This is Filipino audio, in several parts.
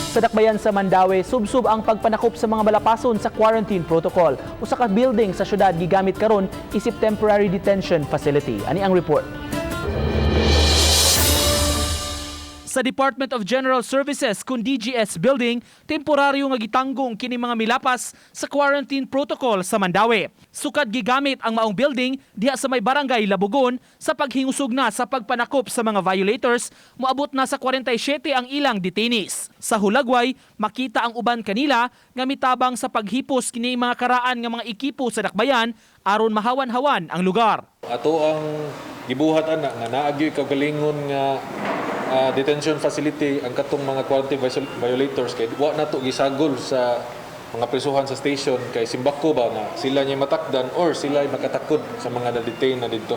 Sa dakbayan sa Mandaue, subsob ang pagpanakop sa mga malapason sa quarantine protocol. Usa ka building sa syudad gigamit karon isip temporary detention facility. Ani ang report? Sa Department of General Services kun DGS building, temporaryo nga gitanggong kini mga milapas sa quarantine protocol sa Mandaue. Sukad gigamit ang maong building diha sa may barangay Labugon sa paghingusog na sa pagpanakop sa mga violators, moabot na sa 47 ang ilang detainees. Sa Hulagway, makita ang uban kanila nga mitabang sa paghipos kini mga karaan nga mga ekipo sa dakbayan aron mahawan-hawan ang lugar. Ato ang gibuhat ana nga naagyoy kagalingon nga detention facility ang katong mga quarantine violators kay wa na to gisagol sa mga prisuhan sa station kay simbako ba na sila niya matakdan or sila ay makatakod sa mga na-detain na dito.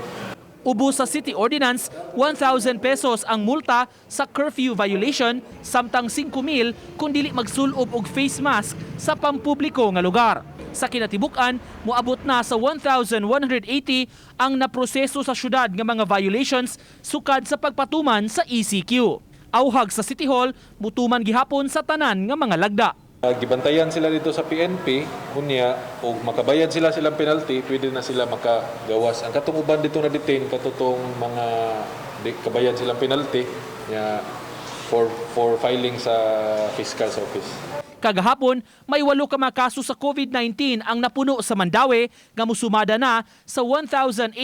Ubo sa City Ordinance, 1,000 pesos ang multa sa curfew violation, samtang 5,000 kung dili magsulob og face mask sa pampubliko nga lugar. Sa kinatibukan, moabot na sa 1,180 ang naproseso sa syudad nga mga violations sukad sa pagpatuman sa ECQ. Auhag sa City Hall, mutuman gihapon sa tanan nga mga lagda. Gibantayan sila dito sa PNP, unya o makabayad silang penalty, pwede na sila makagawas. Ang katong uban dito na detain katutong mga kabayad silang penalty for filing sa fiscal's office. Kagahapon, may 8 ka mga kaso sa COVID-19 ang napuno sa Mandaue, nga musumada na sa 1,869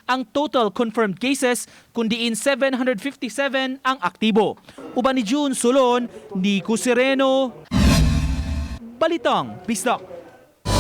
ang total confirmed cases, kundiin 757 ang aktibo. Uban ni June Solon, Nico Sereno, Balitang Bisdak.